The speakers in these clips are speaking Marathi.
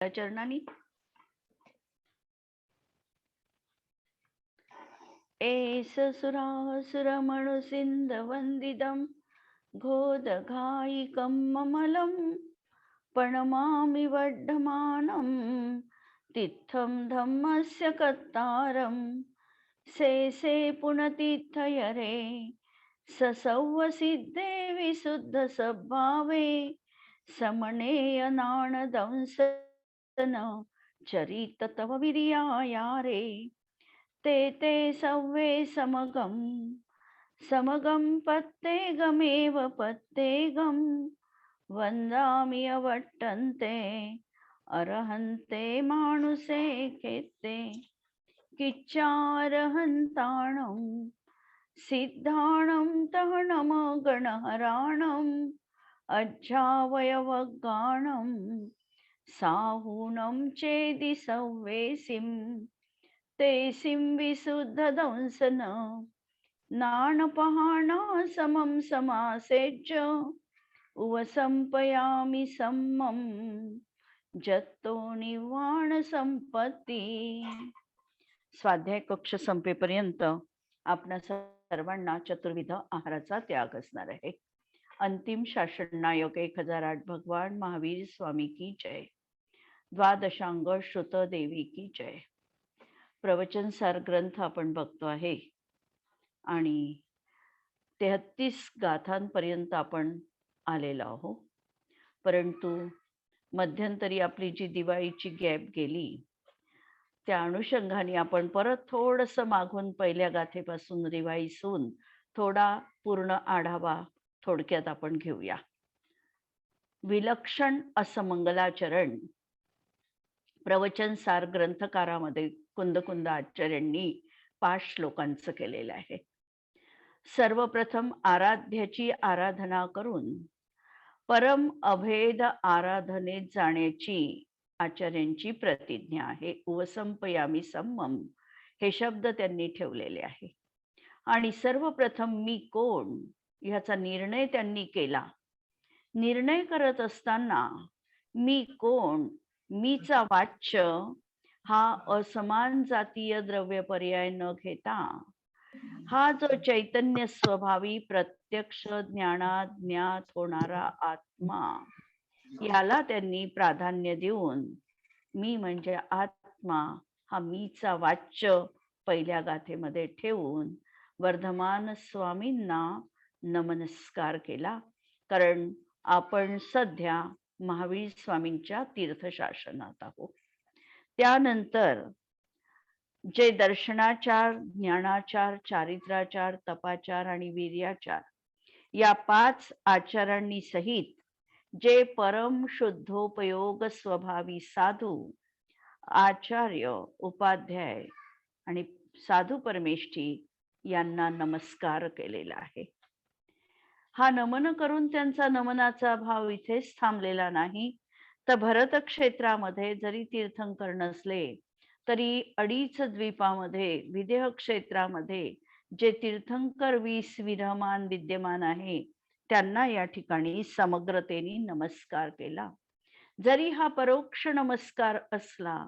चरणानी एस सुरासुरमणुसिंद वंदिदं घोदघायिकं ममलं प्रणमामि वर्धमानं तित्थं धम्मस्य कर्तारं से पुनतीर्थयरे ससौवसिद्धे विशुद्धसद्भावे समनेयनाणदंसन चरित तव विर्यायारे ते सव्वे समगं पत्तेगमेव पत्तेगं वन्दामि अवट्टन्ते अरहन्ते मानुषे खेत्ते किच्चारहन्ताणं सिद्धाणं तहनम गणहराणं अज्जावयवगाणं साहूनं चेदि सव्वेसिं तेसिं विशुद्धदंसन नाणपहाणा समं समासेज्य उवसंपयामि सम्मं जत्तो निवाण संपत्ती. स्वाध्याय कक्ष संपेपर्यंत आपणा सर्वांना चतुर्विध आहाराचा त्याग असणार आहे. अंतिम शासन नायक 1008 भगवान महावीर स्वामी की जय. द्वादशांग श्रुत देवी की जय. प्रवचन सार ग्रंथ आपण बघतो आहे आणि 33 गाथांपर्यंत आपण आलेलो आहोत. परंतु मध्यंतरी आपली जी दिवाळीची गॅप गेली त्या अनुषंगाने आपण परत थोडंसं मागून पहिल्या गाथेपासून रिवाईसून थोडा पूर्ण आढावा थोडक्यात आपण घेऊया. विलक्षण असं मंगलाचरण प्रवचन सार ग्रंथकारामध्ये कुंदकुंद आचार्यांनी 5 श्लोकांचं केलेलं आहे. सर्वप्रथम आराध्याची आराधना करून परम अभेद आराधनेत जाण्याची आचार्यांची प्रतिज्ञा आहे. उवसंपयामी सम्मम हे शब्द त्यांनी ठेवलेले आहे. आणि सर्वप्रथम मी कोण ह्याचा निर्णय त्यांनी केला. निर्णय करत असताना मी कोण, मीचा वाच्य हा असमान जातीय द्रव्य पर्याय न घेता हा जो चैतन्य स्वभावी प्रत्यक्ष ज्ञानात ज्ञात होणारा आत्मा याला त्यांनी प्राधान्य देऊन मी म्हणजे आत्मा हा मीचा वाच्य पहिल्या गाथेमध्ये ठेवून वर्धमान स्वामींना नमस्कार केला. कारण आपण सध्या महावीर स्वामींच्या तीर्थशासनात आहोत. त्यानंतर जे दर्शनाचार, ज्ञानाचार, चारित्राचार, तपाचार आणि वीर्याचार या 5 आचारांनी सहित जे परम शुद्धोपयोग स्वभावी साधू, आचार्य, उपाध्याय आणि साधू परमेष्ठी यांना नमस्कार केलेला आहे. हा नमन करून त्यांचा नमनाचा भाव इथेच थांबलेला नाही, तर भरत क्षेत्रामध्ये जरी तीर्थंकर नसले तरी अडीच द्वीपामध्ये विदेह क्षेत्रामध्ये जे तीर्थंकर 20 विद्यमान विद्यमान आहे त्यांना या ठिकाणी समग्रतेने नमस्कार केला. जरी हा परोक्ष नमस्कार असला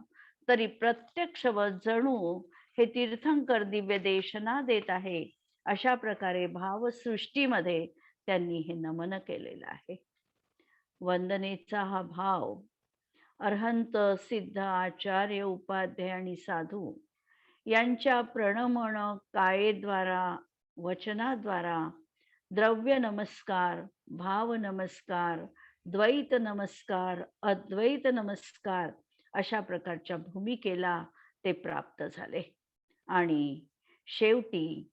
तरी प्रत्यक्ष व जणू हे तीर्थंकर दिव्य देशना देत आहे अशा प्रकारे भावसृष्टीमध्ये त्यांनी हे नमन केलेलं आहे. वंदनेचा हा भाव अर्हंत, सिद्ध, आचार्य, उपाध्याय आणि साधू यांच्या प्रणमन कायेद्वारा, वचनाद्वारा द्रव्य नमस्कार, भाव नमस्कार, द्वैत नमस्कार, अद्वैत नमस्कार अशा प्रकारच्या भूमिकेला ते प्राप्त झाले. आणि शेवटी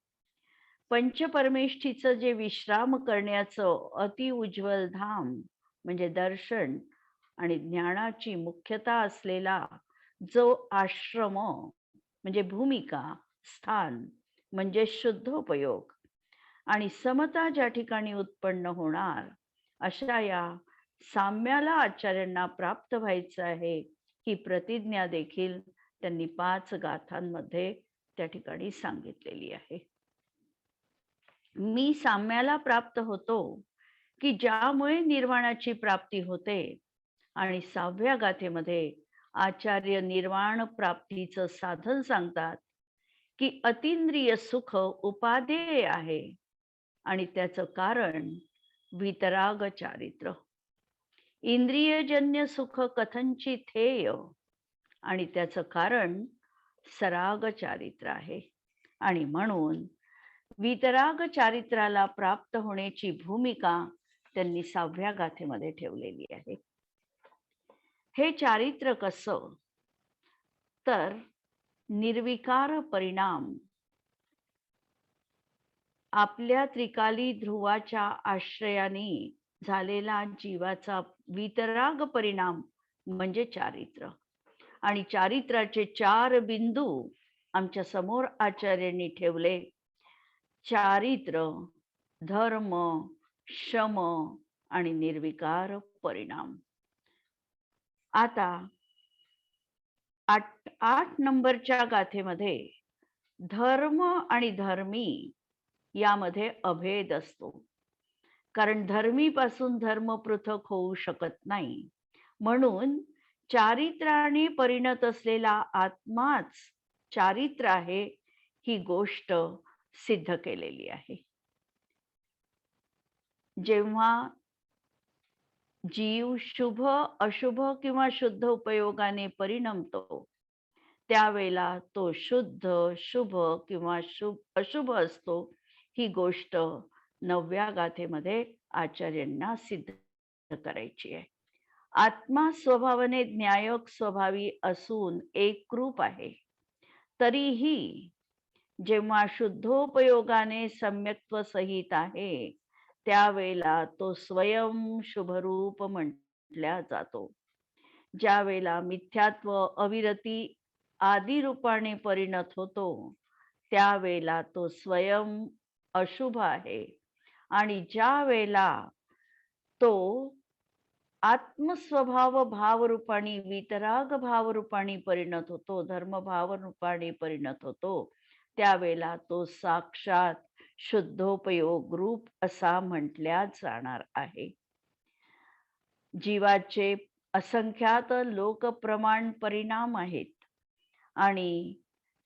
पंचपरमेष्ठीचं जे विश्राम करण्याचं अति उज्ज्वल धाम म्हणजे दर्शन आणि ज्ञानाची मुख्यता असलेला जो आश्रम म्हणजे भूमिका, स्थान म्हणजे शुद्धोपयोग आणि समता ज्या ठिकाणी उत्पन्न होणार अशा या साम्याला आचार्यांना प्राप्त व्हायचं आहे ही प्रतिज्ञा देखील त्यांनी 5 गाथांमध्ये त्या ठिकाणी सांगितलेली आहे. मी साम्याला प्राप्त होतो की ज्यामुळे निर्वाणाची प्राप्ती होते. आणि 6व्या गाथेमध्ये आचार्य निर्वाण प्राप्तीचं साधन सांगतात की अतिंद्रिय सुख उपादेय आहे आणि त्याचं कारण वितराग चारित्र. इंद्रियजन्य सुख कथनचित हेय आणि त्याचं कारण सराग चारित्र आहे. आणि म्हणून वितराग चारित्राला प्राप्त होण्याची भूमिका त्यांनी 6व्या गाथेमध्ये ठेवलेली आहे. हे चारित्र कसं, तर निर्विकार परिणाम आपल्या त्रिकाली ध्रुवाच्या आश्रयाने झालेला जीवाचा वितराग परिणाम म्हणजे चारित्र. आणि चारित्राचे 4 बिंदू आमच्या समोर आचार्यांनी ठेवले. चारित्र, धर्म, शम आणि निर्विकार परिणाम. आता 8 नंबरच्या गाथेमध्ये धर्म आणि धर्मी यामध्ये अभेद असतो. कारण धर्मीपासून धर्म पृथक होऊ शकत नाही. म्हणून चारित्राने परिणत असलेला आत्माच चारित्र आहे ही गोष्ट सिद्ध केलेली आहे. जेव्हा जीव शुभ, अशुभ किंवा शुद्ध उपयोगाने परिणमतो त्यावेळेला तो शुद्ध, शुभ किंवा अशुभ असतो ही गोष्ट 9व्या गाथेमध्ये आचार्यांना सिद्ध करायची आहे. आत्मा स्वभावाने न्यायक स्वभावी असून एकरूप आहे. तरीही जेव्हा शुद्धोपयोगाने सम्यक्त्व सहित आहे त्यावेळेला तो स्वयं शुभरूप म्हटल्या जातो. ज्या वेळेला मिथ्यात्व, अविरती आदी रूपाने परिणत होतो त्यावेळेला तो स्वयं अशुभ आहे. आणि ज्या वेळेला तो आत्मस्वभाव भावरूपाने वितराग भावरूपाने परिणत होतो, धर्म भावरूपाने परिणत होतो त्यावेळेला तो साक्षात शुद्धोपयोग रूप असा म्हटल्या जाणार आहे. जीवाचे असंख्यात लोकप्रमाण परिणाम आहेत आणि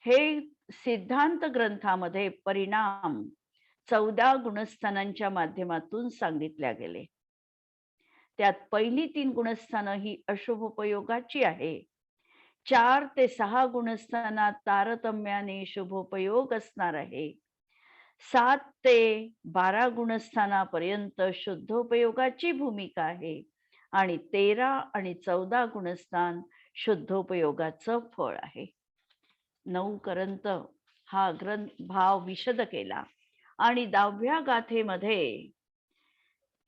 हे सिद्धांत ग्रंथामध्ये परिणाम 14 गुणस्थानांच्या माध्यमातून सांगितल्या गेले. त्यात पहिली 3 गुणस्थानं ही अशुभ उपयोगाची आहे. 4 ते 6 गुणस्थानात तारतम्याने शुभोपयोग असणार आहे. 7 ते 12 गुणस्थानापर्यंत शुद्धोपयोगाची भूमिका आहे आणि 13 आणि 14 गुणस्थान शुद्धोपयोगाचं फळ आहे. 9 पर्यंत हा ग्रंथ भाव विशद केला आणि 10व्या गाथेमध्ये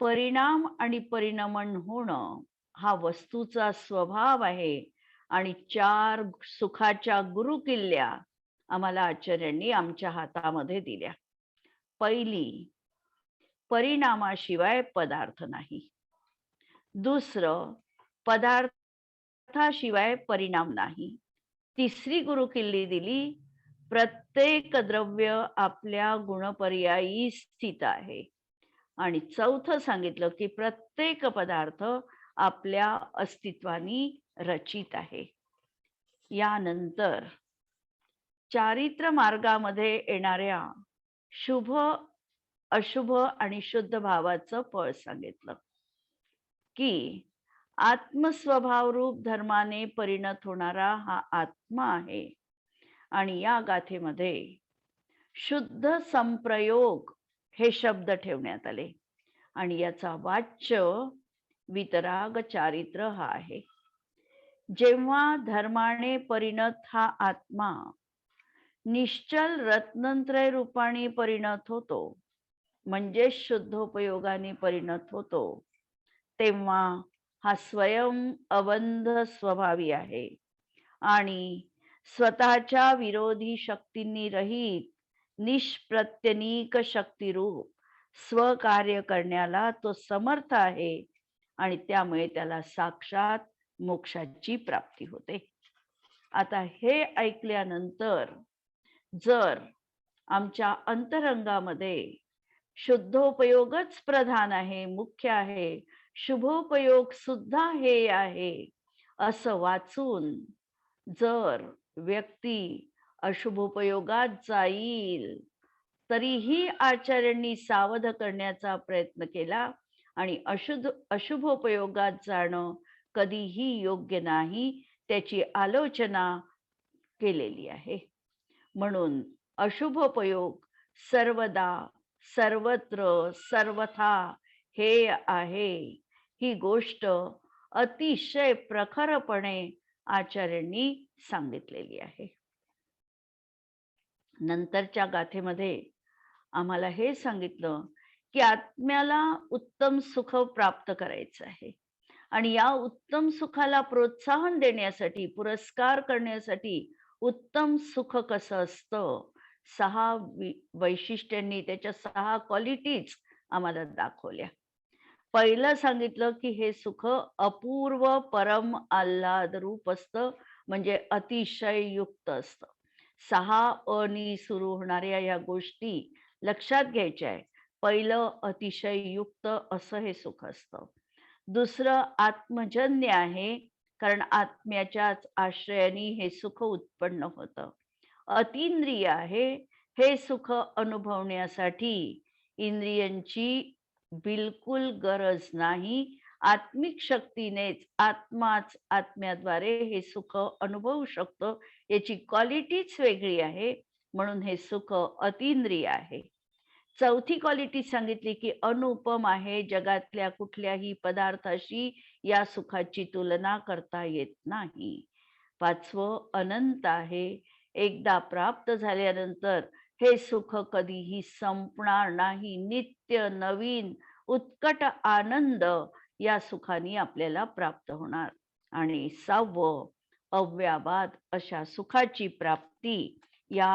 परिणाम आणि परिणमन होणं हा वस्तूचा स्वभाव आहे आणि 4 सुखाच्या गुरुकिल्ल्या आम्हाला आचार्यांनी आमच्या हातामध्ये दिल्या. पहिली, परिणामाशिवाय पदार्थ नाही. दुसरं, पदार्थाशिवाय परिणाम नाही. तिसरी गुरुकिल्ली दिली, प्रत्येक द्रव्य आपल्या गुणपर्यायी स्थित आहे. आणि चौथं सांगितलं की प्रत्येक पदार्थ आपल्या अस्तित्वाने रचित आहे. यानंतर चारित्र मार्गामध्ये येणाऱ्या शुभ, अशुभ आणि शुद्ध भावाचं फळ सांगितलं की आत्मस्वभावरूप धर्माने परिणत होणारा हा आत्मा आहे. आणि या गाथेमध्ये शुद्ध संप्रयोग हे शब्द ठेवण्यात आले आणि याचा वाच्य वितराग चारित्र हा आहे. जेव्हा धर्माने परिणत हा आत्मा निश्चल रत्नत्रय रूपाने परिणत होतो म्हणजे शुद्धोपयोगाने परिणत होतो तेव्हा हा स्वयं अबंध स्वभावी आहे आणि स्वतःच्या विरोधी शक्तींनी रहित निष्प्रत्यनीक शक्तिरूप स्वकार्य करण्याला तो समर्थ आहे आणि त्यामुळे त्याला साक्षात मोक्षाची प्राप्ती होते. आता हे ऐकल्यानंतर जर आमच्या अंतरंगामध्ये शुद्धोपयोगच प्रधान आहे, मुख्य आहे, शुभोपयोग सुद्धा हे आहे असं वाचून जर व्यक्ती अशुभोपयोगात जाईल, तरीही आचार्यांनी सावध करण्याचा प्रयत्न केला आणि अशुभोपयोगात जाणं कधीही योग्य नाही, त्याची आलोचना केलेली आहे. म्हणून अशुभोपयोग सर्वदा, सर्वत्र, सर्वथा हे आहे. ही गोष्ट अतिशय प्रखरपणे आचार्यांनी सांगितलेली आहे. नंतरच्या गाथेमध्ये आम्हाला हे सांगितलं की आत्म्याला उत्तम सुख प्राप्त करायचं आहे आणि या उत्तम सुखाला प्रोत्साहन देण्यासाठी, पुरस्कार करण्यासाठी उत्तम सुख कसं असतं, 6 वैशिष्ट्यांनी त्याच्या 6 क्वालिटीज आम्हाला दाखवल्या. पहिलं सांगितलं की हे सुख अपूर्व परम आल्हाद रूप असतं, म्हणजे अतिशय युक्त असतं. 6 अनी सुरू होणाऱ्या या गोष्टी लक्षात घ्यायच्या आहे. पहिलं अतिशय युक्त असं हे सुख असतं. दुसरं आत्मजन्य आहे, कारण आत्म्याच्याच आश्रयाने हे सुख उत्पन्न होतं. अतींद्रिय आहे, हे सुख अनुभवण्यासाठी इंद्रियांची बिलकुल गरज नाही. आत्मिक शक्तीनेच आत्माच आत्म्याद्वारे हे सुख अनुभवू शकतो. याची क्वालिटीच वेगळी आहे, म्हणून हे सुख अतींद्रिय आहे. चौथी क्वालिटी सांगितली की अनुपम आहे, जगातल्या कुठल्याही पदार्थाशी या सुखाची तुलना करता येत नाही. 5वं अनंत आहे, एकदा प्राप्त झाल्यानंतर हे सुख कधीही संपणार नाही. नित्य नवीन उत्कट आनंद या सुखाने आपल्याला प्राप्त होणार. आणि 6वं अव्याबाद अशा सुखाची प्राप्ती या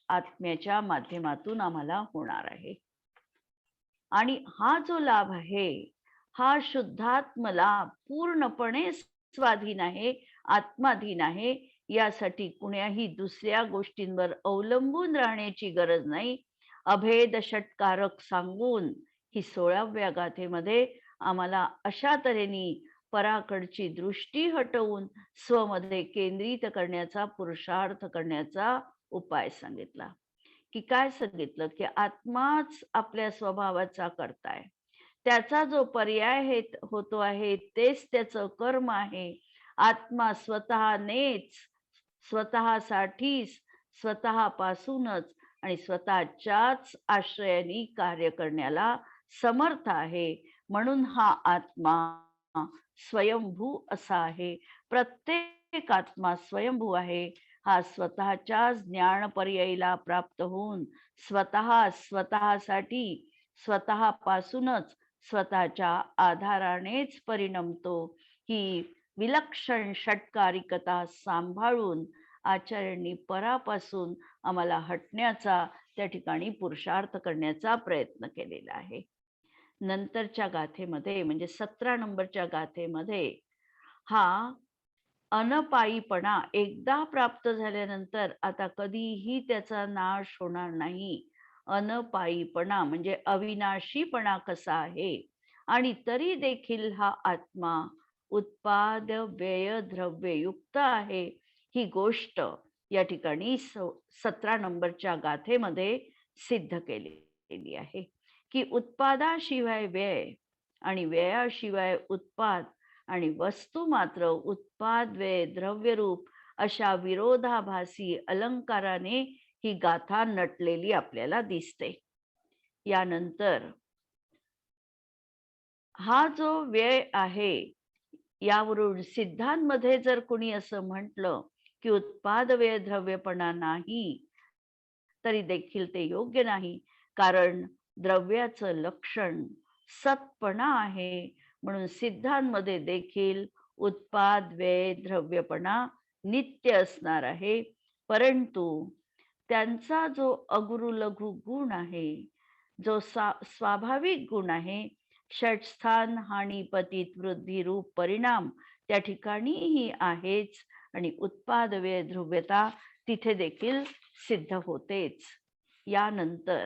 आत्म्याच्या माध्यमातून आम्हाला होणार आहे. आणि हा जो लाभ आहे, हा शुद्धात्म लाभ पूर्णपणे स्वाधीन आहे, आत्माधीन आहे. यासाठी कुण्याही दुसऱ्या गोष्टींवर अवलंबून राहण्याची गरज नाही. अभेद षटकारक सांगून ही 16व्या गाथेमध्ये आम्हाला अशा तऱ्हेने पराकडची दृष्टी हटवून स्वमध्ये केंद्रित करण्याचा, पुरुषार्थ करण्याचा उपाय सांगितला. की काय सांगितलं की आत्माच आपल्या स्वभावाचा कर्ता आहे. त्याचा जो पर्याय होतो आहे तेच त्याचं कर्म आहे. आत्मा स्वतःनेच, स्वतःसाठीच, स्वतःपासूनच आणि स्वतःच्याच आश्रयाने कार्य करण्याला समर्थ आहे. म्हणून हा आत्मा स्वयंभू असा आहे. प्रत्येक आत्मा स्वयंभू आहे. हा स्वतःच्या ज्ञान पर्यायीला प्राप्त होऊन स्वतःसाठी, स्वतःपासूनच, स्वतःच्या आधारानेच परिणमतो. ही विलक्षण षटकारिकता सांभाळून आचार्यांनी परापासून आम्हाला हटण्याचा, त्या ठिकाणी पुरुषार्थ करण्याचा प्रयत्न केलेला आहे. नंतरच्या गाथेमध्ये म्हणजे 17 नंबरच्या गाथेमध्ये हा अनपायीपणा एकदा प्राप्त झाल्यानंतर आता कधीही त्याचा नाश होणार नाही. अनपायीपणा म्हणजे अविनाशीपणा कसा आहे, आणि तरी देखील हा आत्मा उत्पाद व्यय द्रव्य युक्त आहे. ही गोष्ट या ठिकाणी 17 नंबरच्या गाथेमध्ये सिद्ध केलेली आहे की उत्पादाशिवाय व्यय आणि व्ययाशिवाय उत्पाद आणि वस्तू मात्र उत्पाद व्यय द्रव्यरूप अशा विरोधाभासी अलंकाराने ही गाथा नटलेली आपल्याला दिसते. यानंतर हा जो व्यय आहे, यावरून सिद्धांमध्ये जर कोणी असं म्हटलं की उत्पाद व्यय द्रव्यपणा नाही, तरी देखील ते योग्य नाही. कारण द्रव्याचं लक्षण सत्पणा आहे. म्हणून सिद्धांमध्ये देखील उत्पाद व्यय द्रव्यपणा नित्य असणार आहे. परंतु त्यांचा जो अगुरु लघु गुण आहे, जो स्वाभाविक गुण आहे, षटस्थान हानी पतित वृद्धी रूप परिणाम त्या ठिकाणीही आहेच आणि उत्पाद व्यय ध्रुव्यता तिथे देखील सिद्ध होतेच. यानंतर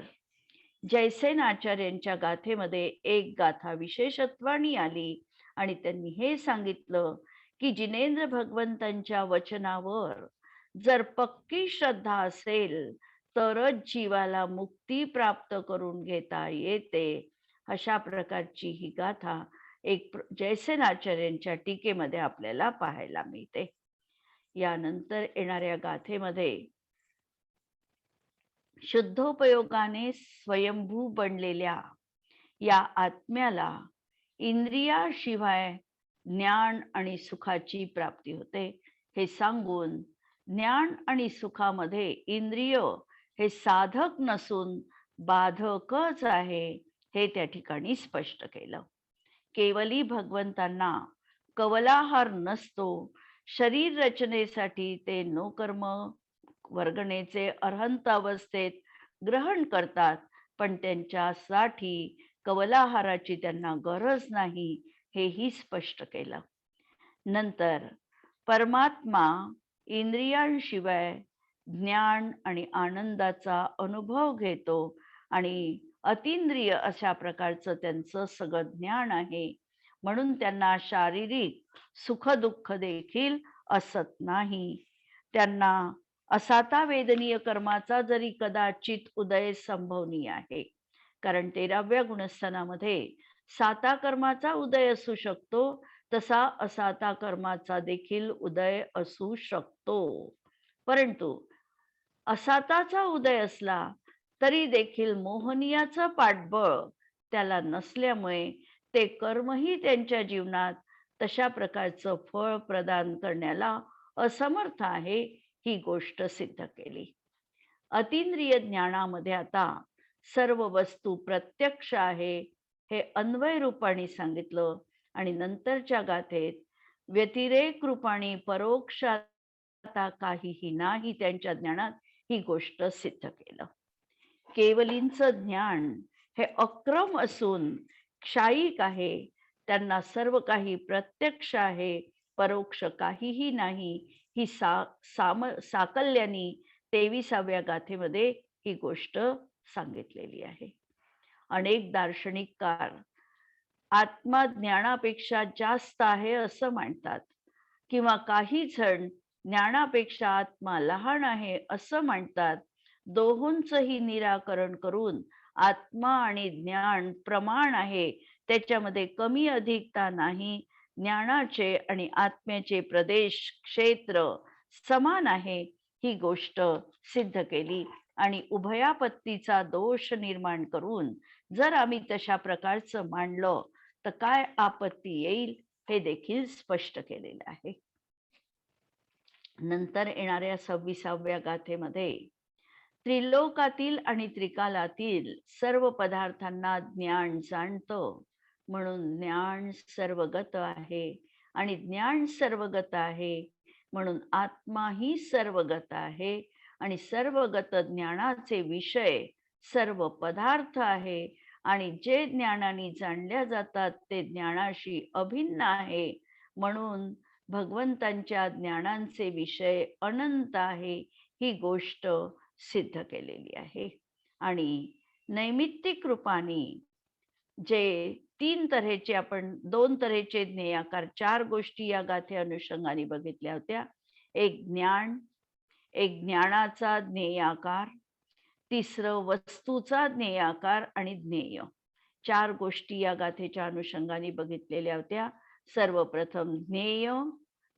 जयसेन आचार्यांच्या गाथेमध्ये एक गाथा विशेषत्वानी आली आणि त्यांनी हे सांगितलं की जिनेंद्र भगवंतांच्या वचनावर जर पक्की श्रद्धा असेल तरच जीवाला मुक्ती प्राप्त करून घेता येते. अशा प्रकारची ही गाथा एक जयसेनाचार्यांच्या टीकेमध्ये आपल्याला पाहायला मिळते. यानंतर येणाऱ्या गाथेमध्ये शुद्धोपयोगाने स्वयंभू बनलेल्या या आत्म्याला इंद्रियाशिवाय ज्ञान आणि सुखाची प्राप्ती होते हे सांगून ज्ञान आणि सुखामध्ये इंद्रिय हे साधक नसून बाधकच आहे हे त्या ठिकाणी स्पष्ट केलं. केवली भगवंतांना कवलाहार नसतो. शरीर रचनेसाठी ते नोकर्म वर्गणेचे अर्हंत अवस्थेत ग्रहण करतात, पण त्यांच्यासाठी कवलाहाराची त्यांना गरज नाही हेही स्पष्ट केलं. नंतर परमात्मा इंद्रियांशिवाय ज्ञान आणि आनंदाचा अनुभव घेतो आणि अतिंद्रिय अशा प्रकारचं त्यांचं सगळं ज्ञान आहे, म्हणून त्यांना शारीरिक सुख दुःख देखील असत नाही. त्यांना असाता वेदनीय कर्माचा जरी कदाचित उदय संभवनीय आहे, कारण 13व्या गुणस्थानामध्ये साता कर्माचा उदय असू शकतो, तसा असाता कर्माचा देखील उदय असू शकतो. परंतु असाताचा उदय असला तरी देखील मोहनीयाचं पाठबळ त्याला नसल्यामुळे ते कर्मही त्यांच्या जीवनात तशा प्रकारचं फळ प्रदान करण्याला असमर्थ आहे ही गोष्ट सिद्ध केली. अतिंद्रिय ज्ञानामध्ये आता सर्व वस्तू प्रत्यक्ष आहे हे अन्वय रूपाने सांगितलं आणि नंतरच्या गाथेत व्यतिरेक रूपाने परोक्ष आता काहीही नाही त्यांच्या ज्ञानात ही गोष्ट सिद्ध केलं. केवलींचं ज्ञान हे अक्रम असून क्षायिक आहे. त्यांना सर्व काही प्रत्यक्ष आहे, परोक्ष काहीही नाही ही साकल्यानी 23व्या गाथेमध्ये ही गोष्ट सांगितलेली आहे. अनेक दार्शनिककार आत्मा ज्ञानापेक्षा जास्त आहे असं मानतात, किंवा काही जण ज्ञानापेक्षा आत्मा लहान आहे असं म्हणतात. दोहोंचंही निराकरण करून आत्मा आणि ज्ञान प्रमाण आहे, त्याच्यामध्ये कमी अधिकता नाही. ज्ञानाचे आणि आत्म्याचे प्रदेश क्षेत्र समान आहे ही गोष्ट सिद्ध केली आणि उभयापत्तीचा दोष निर्माण करून जर आम्ही तशा प्रकारचं मांडलं तर काय आपत्ती येईल हे देखील स्पष्ट केलेलं आहे. नंतर येणाऱ्या 26व्या गाथेमध्ये त्रिलोकातील आणि त्रिकालातील सर्व पदार्थांना ज्ञान जाणतं, म्हणून ज्ञान सर्वगत आहे आणि ज्ञान सर्वगत आहे म्हणून आत्माही सर्वगत आहे आणि सर्वगत ज्ञानाचे विषय सर्व पदार्थ आहे आणि जे ज्ञानाने जाणल्या जातात ते ज्ञानाशी अभिन्न आहे, म्हणून भगवंतांच्या ज्ञानांचे विषय अनंत आहे ही गोष्ट सिद्ध केलेली आहे. आणि नैमित्तिक रूपाने जे 3 तऱ्हेचे आपण 2 तऱ्हेचे ज्ञेयाकार 4 गोष्टी या गाथे अनुषंगाने बघितल्या होत्या. एक ज्ञान, एक ज्ञानाचा ज्ञेयाकार, तिसरं वस्तूचा ज्ञेयाकार आणि ज्ञेय. 4 गोष्टी या गाथेच्या अनुषंगाने बघितलेल्या होत्या. सर्वप्रथम ज्ञेय,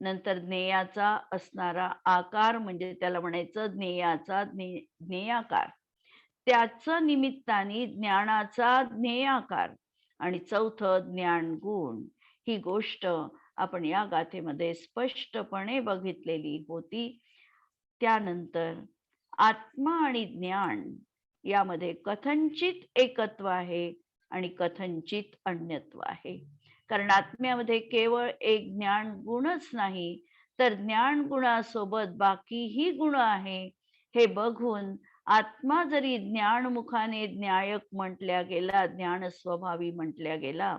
नंतर ज्ञेयाचा असणारा आकार म्हणजे त्याला म्हणायचं ज्ञेयाचा ज्ञेयाकार, त्याचं निमित्ताने ज्ञानाचा ज्ञेयाकार आणि चौथं ज्ञान गुण. ही गोष्ट आपण या गाथेमध्ये स्पष्टपणे बघितलेली होती. त्यानंतर आत्मा आणि ज्ञान यामध्ये कथंचित एकत्व आहे आणि कथंचित अन्यत्व आहे. कारण आत्म्यामध्ये केवळ एक ज्ञान गुणच नाही, तर ज्ञान गुणासोबत बाकीही गुण आहे हे बघून आत्मा जरी ज्ञानमुखाने ज्ञायक म्हटल्या गेला, ज्ञान स्वभावी म्हटल्या गेला,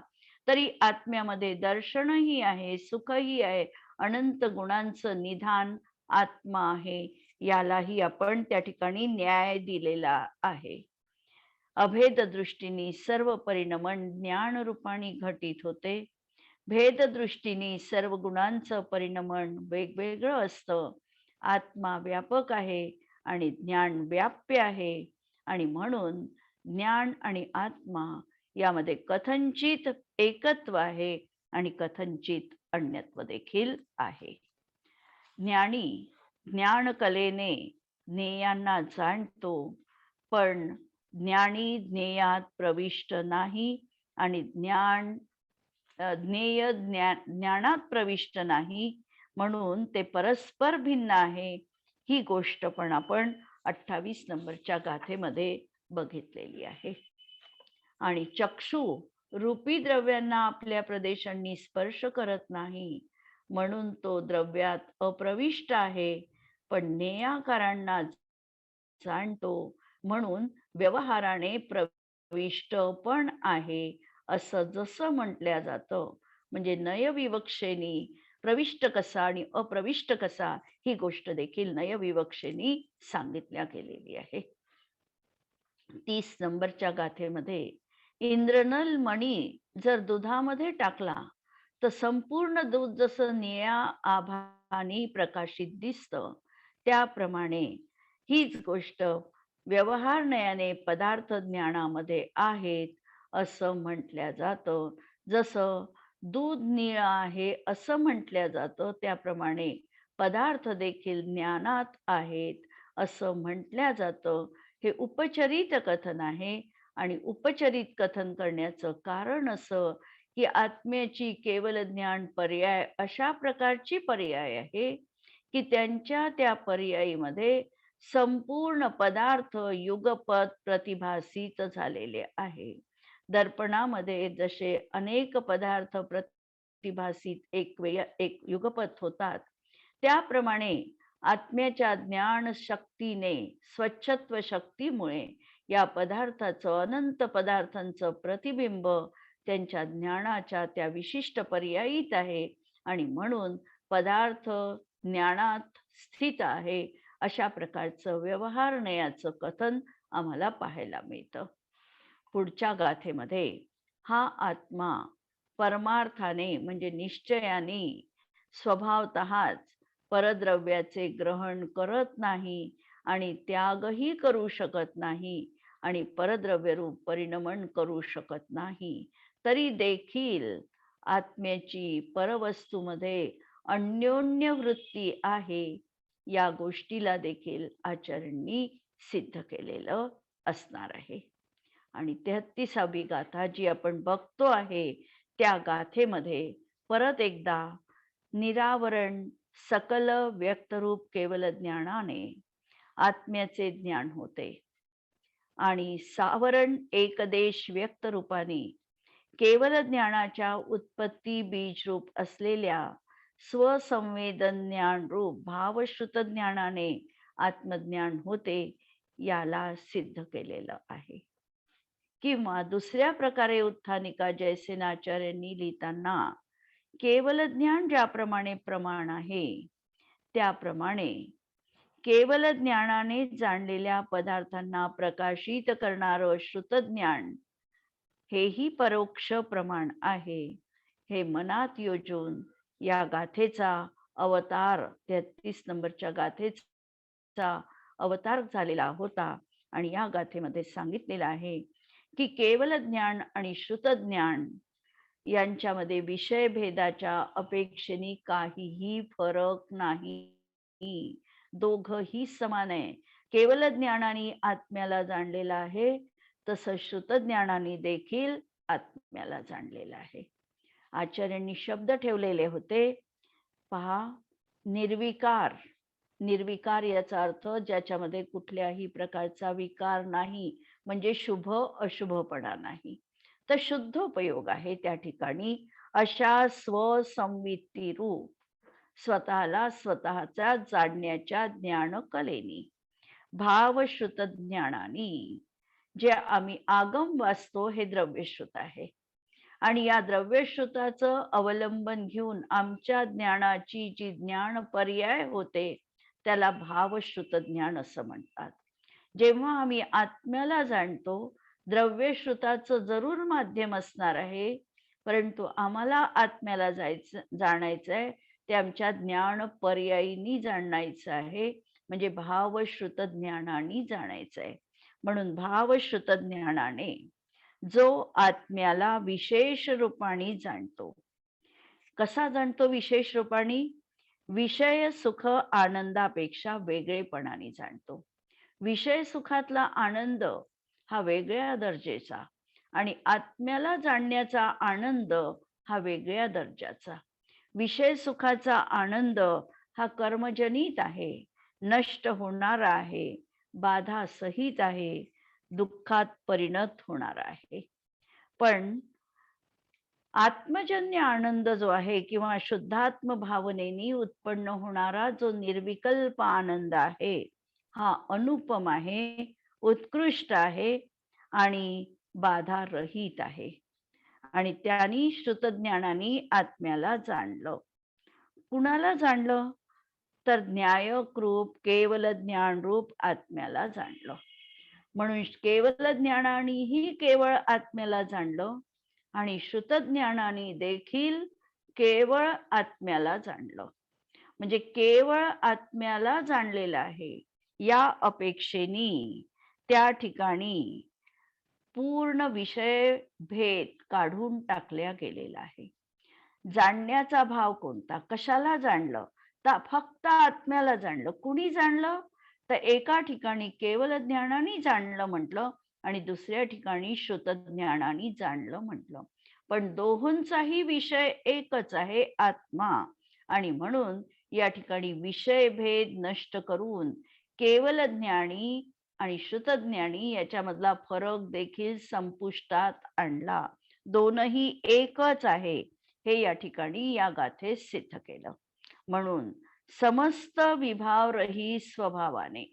तरी आत्म्यामध्ये दर्शनही आहे, सुखही आहे, अनंत गुणांचं निधान आत्मा आहे. यालाही आपण त्या ठिकाणी न्याय दिलेला आहे. अभेद दृष्टीने सर्व परिणमन ज्ञान रूपाने घटित होते. भेददृष्टीने सर्व गुणांचं परिणमन वेगवेगळं असतं. आत्मा व्यापक आहे आणि ज्ञान व्याप्य आहे आणि म्हणून ज्ञान आणि आत्मा यामध्ये कथंचित एकत्व आहे आणि कथंचित अन्यत्व देखील आहे. ज्ञानी ज्ञानकलेने ज्ञेयांना जाणतो, पण ज्ञानी ज्ञेयात प्रविष्ट नाही आणि ज्ञेय ज्ञानात प्रविष्ट नाही, म्हणून ते परस्पर भिन्न आहे. ही गोष्ट पण आपण 28 नंबरच्या गाथेमध्ये बघितलेली आहे. आणि चक्षु रूपी द्रव्यांना आपल्या प्रदेशांनी स्पर्श करत नाही, म्हणून तो द्रव्यात अप्रविष्ट आहे. पण ज्ञेयाकारांना जाणतो, म्हणून व्यवहाराने प्रविष्ट पण आहे, असं जसं म्हटल्या जातं. म्हणजे नयविवक्षेनी प्रविष्ट कसा आणि अप्रविष्ट कसा, ही गोष्ट देखील नयविवक्षेनी सांगितल्या गेलेली आहे. 30 नंबरच्या गाथेमध्ये इंद्रनल मणी जर दुधामध्ये टाकला, तर संपूर्ण दूध जसं निळ्या आभानी प्रकाशित दिसतं, त्याप्रमाणे हीच गोष्ट व्यवहार नयाने पदार्थ ज्ञानामध्ये आहेत, असं म्हटल्या जातं. जसं दूध निळं आहे असं म्हटल्या जातं, त्याप्रमाणे पदार्थ देखील ज्ञानात आहेत असं म्हटल्या जातं. हे उपचरित कथन आहे आणि उपचरित कथन करण्याचं कारण असं की आत्म्याची केवल ज्ञान पर्याय अशा प्रकारची पर्याय आहे की त्यांच्या त्या पर्यायीमध्ये संपूर्ण पदार्थ युगपत प्रतिभासित झालेले आहे. दर्पणामध्ये जसे अनेक पदार्थ प्रतिभासित एक युगपत होतात, त्याप्रमाणे आत्म्याच्या ज्ञान शक्तीने स्वच्छत्व शक्तीमुळे या पदार्थाचं अनंत पदार्थांचं प्रतिबिंब त्यांच्या ज्ञानाच्या त्या विशिष्ट पर्यायीत आहे आणि म्हणून पदार्थ ज्ञानात स्थित आहे. अशा प्रकारचं व्यवहार नयाचं कथन आम्हाला पाहायला मिळतं. पुढच्या गाथेमध्ये हा आत्मा परमार्थाने म्हणजे निश्चयाने स्वभावतःच परद्रव्याचे ग्रहण करत नाही आणि त्यागही करू शकत नाही आणि परद्रव्य रूप परिणमन करू शकत नाही, तरी देखील आत्म्याची परवस्तूमध्ये अन्योन्य वृत्ती आहे. या गोष्टीला देखील आचार्यांनी सिद्ध केलेलं असणार आहे. आणि 33वी गाथा जी आपण बघतो आहे, त्या गाथेमध्ये परत एकदा निरावरण सकल व्यक्तरूप केवल ज्ञानाने आत्म्याचे ज्ञान होते आणि सावरण एकदेश व्यक्त रूपाने केवल ज्ञानाच्या उत्पत्ती बीज रूप असलेल्या स्वसंवेदन ज्ञान रूप भावश्रुत ज्ञानाने आत्मज्ञान होते, याला सिद्ध केलेलं आहे. किंवा दुसऱ्या प्रकारे उत्थानिका जयसेनाचार्यांनी लिहिताना केवल ज्ञान ज्याप्रमाणे प्रमाण आहे, त्याप्रमाणे केवल ज्ञानाने जाणलेल्या पदार्थांना प्रकाशित करणारं श्रुतज्ञान हेही परोक्ष प्रमाण आहे. हे मनात योजून या गाथेचा अवतार 33 नंबरच्या गाथेचा अवतार झालेला होता आणि या गाथेमध्ये सांगितलेलं आहे की केवल ज्ञान आणि श्रुतज्ञान यांच्यामध्ये विषय भेदाच्या अपेक्षेने काहीही फरक नाही. दोघंही समान आहे. केवल ज्ञानाने आत्म्याला जाणलेलं आहे, तसं श्रुतज्ञानाने देखील आत्म्याला जाणलेलं आहे. आचार्यांनी शब्द ठेवलेले होते पहा, निर्विकार. निर्विकार याचा अर्थ ज्याच्यामध्ये कुठल्याही प्रकारचा विकार नाही, म्हणजे शुभ अशुभपणा नाही, तर शुद्ध उपयोग आहे त्या ठिकाणी. अशा स्वसंवित्ती रूप स्वतःला स्वतःच्या जाणण्याच्या ज्ञानकलेनी भावश्रुत ज्ञानानी जे आम्ही आगम वाचतो, हे द्रव्यश्रुत आहे आणि या द्रव्यश्रुताचं अवलंबन घेऊन आमच्या ज्ञानाची जी ज्ञान पर्याय होते, त्याला भावश्रुत ज्ञान असं म्हणतात. जेव्हा आम्ही आत्म्याला जाणतो, द्रव्यश्रुताचं जरूर माध्यम असणार आहे, परंतु आम्हाला आत्म्याला जाणायचंय, ते आमच्या ज्ञान पर्यायीनी जाणायचं आहे, म्हणजे भावश्रुत ज्ञानाने जाणायचं आहे. म्हणून भावश्रुत ज्ञानाने जो आत्म्याला विशेष रूपाने जाणतो. कसा जाणतो विशेष रूपाने? विषय सुख आनंदापेक्षा वेगळेपणाने जाणतो. विषय सुखातला आनंद हा वेगळ्या दर्जेचा आणि आत्म्याला जाणण्याचा आनंद हा वेगळ्या दर्जाचा. विषय सुखाचा आनंद हा कर्मजनित आहे, नष्ट होणारा आहे, बाधा सहित आहे, दुःखात परिणत होणार आहे. पण आत्मजन्य आनंद जो आहे किंवा शुद्धात्म भावनेनी उत्पन्न होणारा जो निर्विकल्प आनंद आहे, हा अनुपम आहे, उत्कृष्ट आहे आणि बाधा रहित आहे. आणि त्यांनी श्रुतज्ञानाने आत्म्याला जाणलं. कुणाला जाणलं? तर न्यायक रूप केवल ज्ञान रूप आत्म्याला जाणलं. म्हणून केवल ज्ञानानेही केवळ आत्म्याला जाणलं आणि श्रुतज्ञानाने देखील केवळ आत्म्याला जाणलं. म्हणजे केवळ आत्म्याला जाणलेलं आहे या अपेक्षेनी त्या ठिकाणी पूर्ण विषय भेद काढून टाकल्या गेलेला आहे. जाणण्याचा भाव कोणता? कशाला जाणलं? तर फक्त आत्म्याला जाणलं. कुणी जाणलं? तर एका ठिकाणी केवल ज्ञानाने जाणलं म्हटलं आणि दुसऱ्या ठिकाणी श्रुतज्ञानाने जाणलं म्हटलं. पण दोहोंचाही विषय एकच आहे, आत्मा. आणि म्हणून या ठिकाणी विषय भेद नष्ट करून केवल ज्ञानी आणि श्रुतज्ञानी याच्यामधला फरक देखील संपुष्टात आणला. दोनही एकच आहे हे या ठिकाणी या गाथेत सिद्ध केलं. म्हणून समस्त विभावरहित स्वभावाने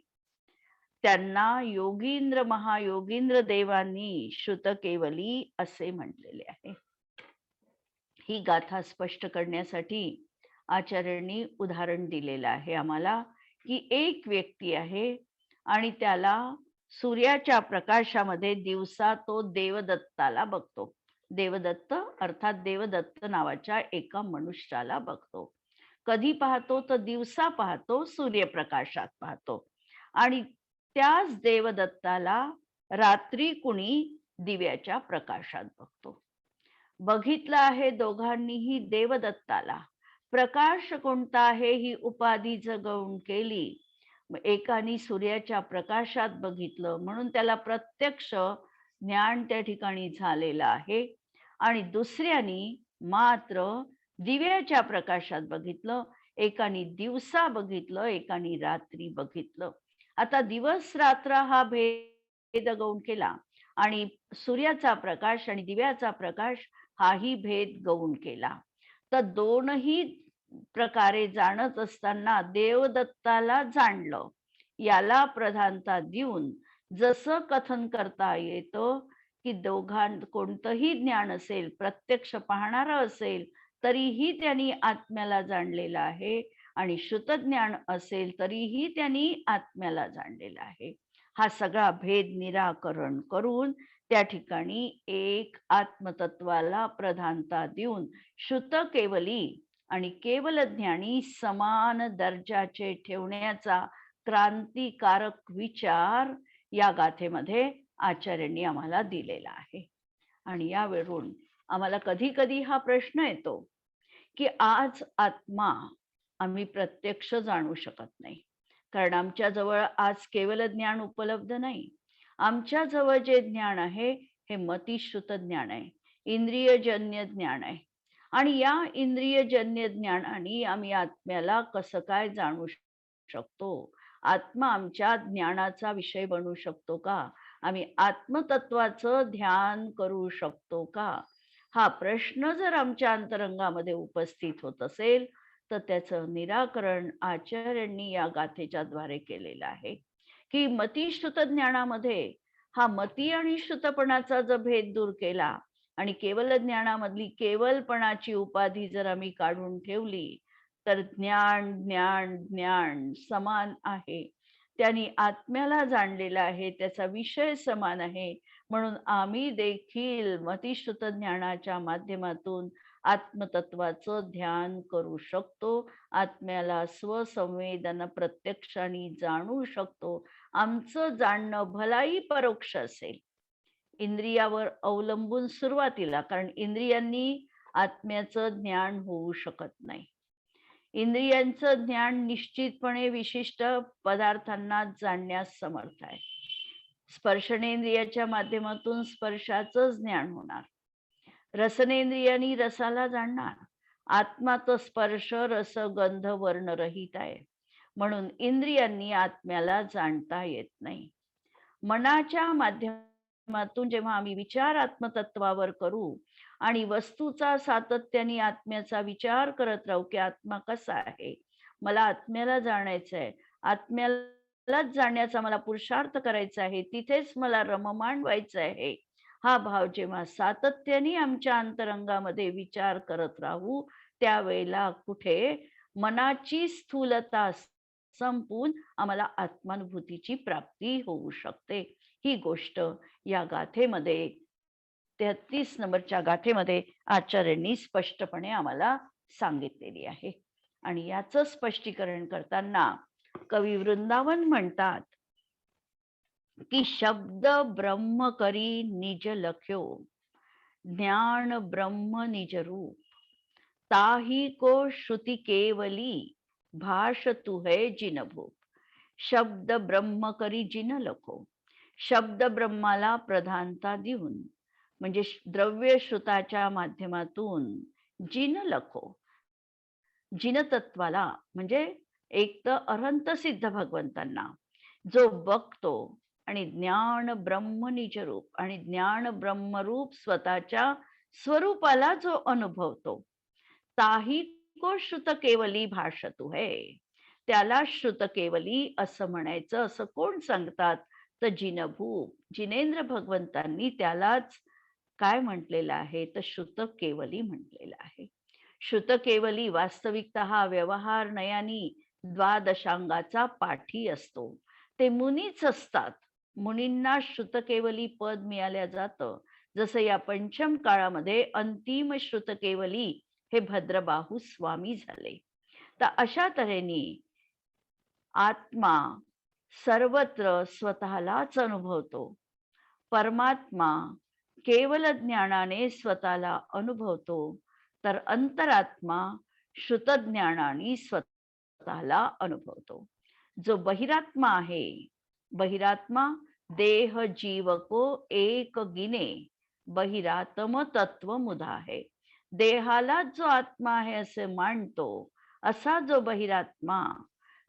त्यांना योगींद्र महायोगींद्र देवांनी श्रुतकेवली असे म्हटलेले आहे. ही गाथा स्पष्ट करण्यासाठी आचार्यांनी उदाहरण दिलेलं आहे आम्हाला, की एक व्यक्ती आहे आणि त्याला सूर्याच्या प्रकाशामध्ये दिवसा तो देवदत्ताला बघतो. देवदत्त अर्थात देवदत्त नावाच्या एका मनुष्याला बघतो. कधी पाहतो? तर दिवसा पाहतो, सूर्यप्रकाशात पाहतो. आणि त्याच देवदत्ताला रात्री कुणी दिव्याच्या प्रकाशात बघतो. बघितलं आहे दोघांनीही देवदत्ताला. प्रकाश कोणता आहे ही उपाधी जगवून केली. एकाने सूर्याच्या प्रकाशात बघितलं म्हणून त्याला प्रत्यक्ष ज्ञान त्या ठिकाणी झालेलं आहे आणि दुसऱ्याने मात्र दिव्याच्या प्रकाशात बघितलं. एकाने दिवसा बघितलं, एकाने रात्री बघितलं. आता दिवस रात्र हा भेद गौण केला आणि सूर्याचा प्रकाश आणि दिव्याचा प्रकाश हाही भेद गौण केला. तर दोनही प्रकारे जाणत असताना देवदत्ताला जाणलं याला प्रधानता देऊन जसं कथन करता येतं की कोणतंही ज्ञान असेल, प्रत्यक्ष पाहणारा असेल तरीही त्यांनी आत्म्याला जाणलेलं आहे आणि श्रुतज्ञान असेल तरीही त्यांनी आत्म्याला जाणलेलं आहे. हा सगळा भेद निराकरण करून त्या ठिकाणी एक आत्मतत्वाला प्रधानता देऊन श्रुत केवली आणि केवल ज्ञानी समान दर्जाचे ठेवण्याचा क्रांतिकारक विचार या गाथेमध्ये आचार्यांनी आम्हाला दिलेला आहे. आणि यावरून आम्हाला कधी कधी हा प्रश्न येतो की आज आत्मा आम्ही प्रत्यक्ष जाणू शकत नाही, कारण आमच्या जवळ आज केवल ज्ञान उपलब्ध नाही. आमच्या जवळ जे ज्ञान आहे हे मतिश्रुत ज्ञान आहे, इंद्रियजन्य ज्ञान आहे. आणि या इंद्रियजन्य ज्ञानाने आम्ही आत्म्याला कसं काय जाणू शकतो? आत्मा आमच्या ज्ञानाचा विषय बनू शकतो का? आम्ही आत्मतत्वाचं ध्यान करू शकतो का? हा प्रश्न जर आमच्या अंतरंगामध्ये उपस्थित होत असेल तर त्याचं निराकरण आचार्यांनी या गाथेच्या द्वारे केलेलं आहे. की मतिश्रुत ज्ञानामध्ये हा मती आणि श्रुतपणाचा जो भेद दूर केला आणि केवल ज्ञानामधली केवलपणाची उपाधी जर आम्ही काढून ठेवली तर ज्ञान ज्ञान ज्ञान समान आहे. त्यांनी आत्म्याला जाणलेला आहे, त्याचा विषय समान आहे. म्हणून आम्ही देखील मतिश्रुत ज्ञानाच्या माध्यमातून आत्मतत्वाचं ध्यान करू शकतो, आत्म्याला स्वसंवेदन प्रत्यक्षाने जाणू शकतो. आमचं जाणणं भलाई परोक्ष असेल, इंद्रियावर अवलंबून सुरुवातीला, कारण इंद्रियांनी आत्म्याचं ज्ञान होऊ शकत नाही. इंद्रियांचं ज्ञान निश्चितपणे विशिष्ट पदार्थांना जाणण्यास समर्थ आहे. स्पर्शनेंद्रियाच्या माध्यमातून स्पर्शाचं ज्ञान होणार, रसनेंद्रियांनी रसाला जाणणार. आत्मा तर स्पर्श रस गंध वर्ण रहित आहे, म्हणून इंद्रियांनी आत्म्याला जाणता येत नाही. मनाच्या माध्यमातून जेव्हा आम्ही विचार आत्मतत्वावर करू आणि वस्तूचा सातत्याने आत्म्याचा विचार करत राहू की आत्मा कसा आहे, मला आत्म्याला जाणायचं आहे, आत्म्यालाच जाणण्याचा मला पुरुषार्थ करायचा आहे, तिथेच मला रममाण व्हायचं आहे, हा भाव जेव्हा सातत्याने आमच्या अंतरंगामध्ये विचार करत राहू, त्यावेळेला कुठे मनाची स्थूलता संपून आम्हाला आत्मानुभूतीची प्राप्ती होऊ शकते. ही गोष्ट या गाथेमध्ये 33 नंबरच्या गाथेमध्ये आचार्यांनी स्पष्टपणे आम्हाला सांगितलेली आहे. आणि याचं स्पष्टीकरण करताना कवी वृंदावन म्हणतात की शब्द ब्रह्म करी निज लख्यो, ज्ञान ब्रह्म निज रूप, ताही को श्रुति केवली, भाष तू है जिन भूप. शब्द ब्रह्म करी जिन लखो, शब्द ब्रह्माला प्रधानता देऊन, म्हणजे द्रव्य श्रुताच्या माध्यमातून जिन लखो, जिनतत्वाला म्हणजे एक तर अनंत सिद्ध भगवंतांना जो बघतो, आणि ज्ञान ब्रह्म निजरूप, आणि ज्ञान ब्रह्मरूप स्वतःच्या स्वरूपाला जो अनुभवतो, ताही को श्रुत केवली भाषतू है, त्याला श्रुत केवली असं म्हणायचं. असं कोण सांगतात? तर जिनभूप, जिनेंद्र भगवंतांनी त्यालाच काय म्हटलेलं आहे? तर श्रुत केवली म्हटलेलं आहे. श्रुत केवली वास्तविकतः हा व्यवहार नयानी द्वादशांगाचा पाठी असतो. ते मुनीच असतात. मुनींना श्रुत केवली पद मिळाल्या जातं. जसं या पंचम काळामध्ये अंतिम श्रुत केवली हे भद्रबाहू स्वामी झाले. तर अशा तऱ्हेने आत्मा सर्वत्र स्वतःलाच अनुभवतो. परमात्मा केवल ज्ञानाने स्वतःला अनुभवतो, तर अंतरात्मा श्रुतज्ञानाने स्वतःला अनुभवतो. जो बहिरात्मा आहे, बहिरात्मा देह जीव को एक गिने, बहिरात्म तत्व मुधा है. देहाला जो आत्मा आहे असे मानतो, असा जो बहिरात्मा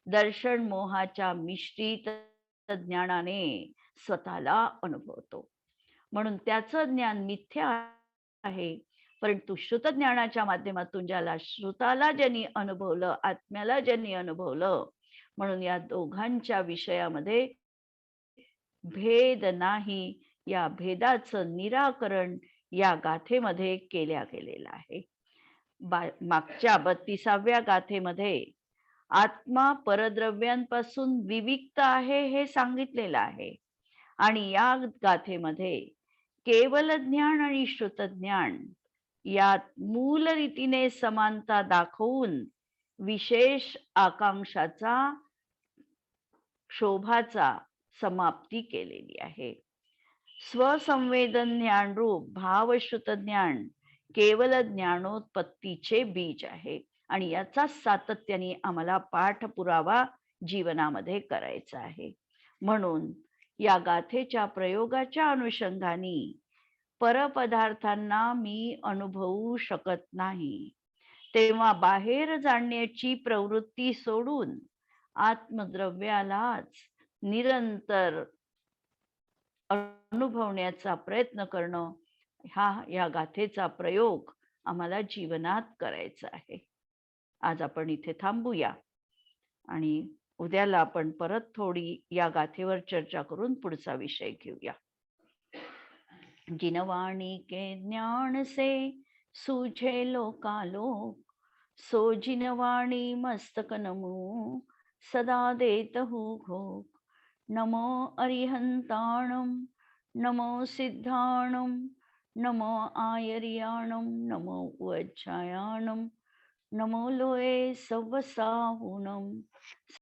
दर्शन मोहाच्या मिश्रित ज्ञानाने स्वतःला अनुभवतो. म्हणून त्याचं ज्ञान मिथ्या आहे, परंतु श्रुत ज्ञानाच्या माध्यमातून ज्याला श्रुताला ज्यांनी अनुभवलं, आत्म्याला ज्यांनी अनुभवलं, म्हणून या दोघांच्या विषयामध्ये भेद नाही. या भेदाचं निराकरण या गाथेमध्ये केल्या गेलेलं आहे. मागच्या 32व्या गाथेमध्ये आत्मा परद्रव्यांपासून विविक्त आहे हे सांगितलेलं आहे, आणि या गाथेमध्ये केवल ज्ञान आणि श्रुत ज्ञान यात मूल रीतीने समानता दाखवून विशेष आकांक्षाचा शोभाचा समाप्ती केलेली आहे. स्वसंवेदन ज्ञान रूप भावश्रुत ज्ञान केवल ज्ञानोत्पत्तीचे बीज आहे, आणि याचा सातत्याने आम्हाला पाठपुरावा जीवनामध्ये करायचा आहे. म्हणून या गाथेच्या प्रयोगाच्या अनुषंगाने परपदार्थांना मी अनुभवू शकत नाही, तेव्हा बाहेर जाणण्याची प्रवृत्ती सोडून आत्मद्रव्यालाच निरंतर अनुभवण्याचा प्रयत्न करणं, हा या गाथेचा प्रयोग आम्हाला जीवनात करायचा आहे. आज आपण इथे थांबूया, आणि उद्याला आपण परत थोडी या गाथेवर चर्चा करून पुढचा विषय घेऊया. जिनवाणी के ज्ञान से सूझे लोकालोक, सो जिनवाणी मस्तक नमो सदा देत हो घोक. नमो अरिहंताणम नमो सिद्धाणं नमो आयर्याणं नमो वज्रायाणं नमो लोये सवसाहुणं